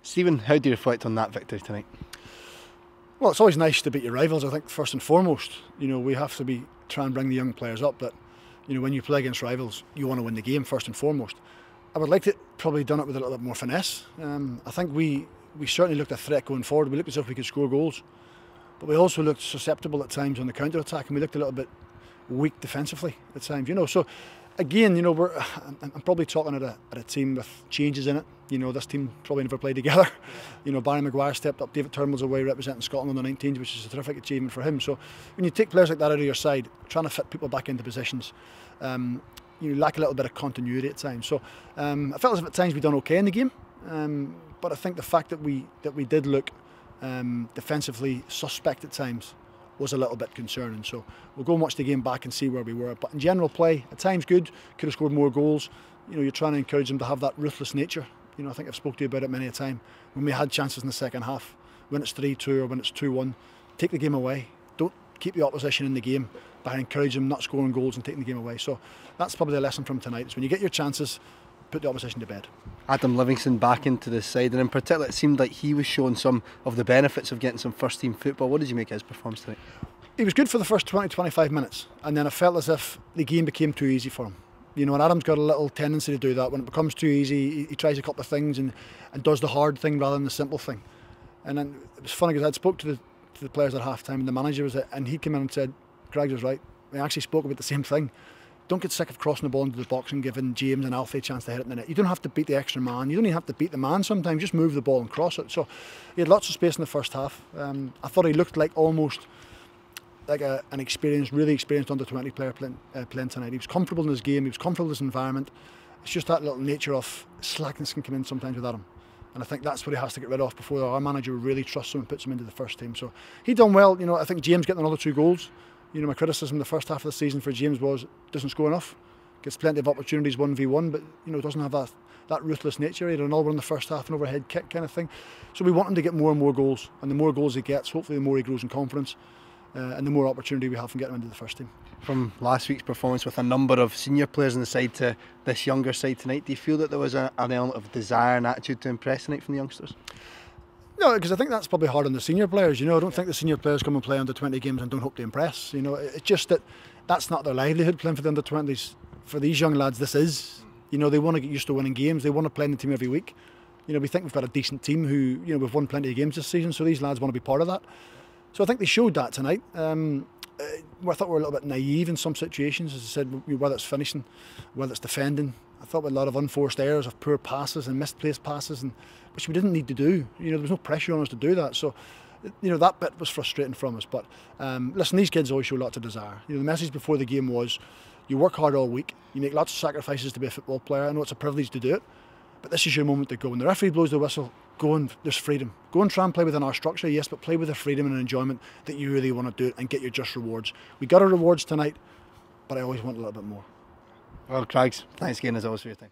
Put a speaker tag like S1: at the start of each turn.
S1: Stephen, how do you reflect on that victory tonight?
S2: Well, it's always nice to beat your rivals. I think first and foremost, we have to try and bring the young players up. But when you play against rivals, you want to win the game first and foremost. I would like to probably done it with a little bit more finesse. I think we certainly looked a threat going forward. We looked as if we could score goals, but we also looked susceptible at times on the counter attack, and we looked a little bit weak defensively at times. So again, I'm probably talking at a team with changes in it. This team probably never played together. Barry Maguire stepped up, David Turnbull's away representing Scotland on the 19s, which is a terrific achievement for him. So when you take players like that out of your side, trying to fit people back into positions, you lack a little bit of continuity at times. So I felt as if at times we'd done okay in the game, but I think the fact that we did look defensively suspect at times was a little bit concerning. So we'll go and watch the game back and see where we were. But in general play, at times good, could have scored more goals. You're trying to encourage them to have that ruthless nature. I think I've spoke to you about it many a time. When we had chances in the second half, when it's 3-2 or when it's 2-1, take the game away. Don't keep the opposition in the game by encouraging them not scoring goals and taking the game away. So that's probably the lesson from tonight, is when you get your chances, put the opposition to bed.
S1: Adam Livingston back into the side, and in particular it seemed like he was showing some of the benefits of getting some first team football. What did you make of his performance tonight?
S2: He was good for the first 20-25 minutes, and then I felt as if the game became too easy for him. And Adam's got a little tendency to do that. When it becomes too easy, he tries a couple of things and does the hard thing rather than the simple thing. And then it was funny because I'd spoke to the players at half time, and the manager was, and he came in and said, Craig was right. We actually spoke about the same thing. Don't get sick of crossing the ball into the box and giving James and Alfie a chance to hit it in the net. You don't have to beat the extra man. You don't even have to beat the man sometimes. Just move the ball and cross it. So he had lots of space in the first half. I thought he looked like almost like an really experienced under-20 player playing tonight. He was comfortable in his game. He was comfortable in his environment. It's just that little nature of slackness can come in sometimes with Adam. And I think that's what he has to get rid of before our manager really trusts him and puts him into the first team. So he done well. I think James getting another 2 goals. My criticism the first half of the season for James was doesn't score enough. Gets plenty of opportunities 1v1, but doesn't have that ruthless nature. He had another one in the first half, an overhead kick kind of thing. So we want him to get more and more goals, and the more goals he gets, hopefully the more he grows in confidence, and the more opportunity we have from getting him into the first team.
S1: From last week's performance with a number of senior players on the side to this younger side tonight, do you feel that there was an element of desire and attitude to impress tonight from the youngsters?
S2: No, because I think that's probably hard on the senior players. I don't think the senior players come and play under 20 games and don't hope to impress. It's just that's not their livelihood, playing for the under 20s. For these young lads, this is. They want to get used to winning games. They want to play in the team every week. We think we've got a decent team who, we've won plenty of games this season, so these lads want to be part of that. So I think they showed that tonight. I thought we were a little bit naive in some situations, as I said, whether it's finishing, whether it's defending. I thought we had a lot of unforced errors of poor passes and misplaced passes, which we didn't need to do. There was no pressure on us to do that. So, that bit was frustrating from us. But listen, these kids always show lots of desire. The message before the game was, you work hard all week, you make lots of sacrifices to be a football player. I know it's a privilege to do it, but this is your moment to go. When the referee blows the whistle, go and there's freedom. Go and try and play within our structure, yes, but play with the freedom and enjoyment that you really want to do it and get your just rewards. We got our rewards tonight, but I always want a little bit more.
S1: Well, Craigs, thanks again as always for your time.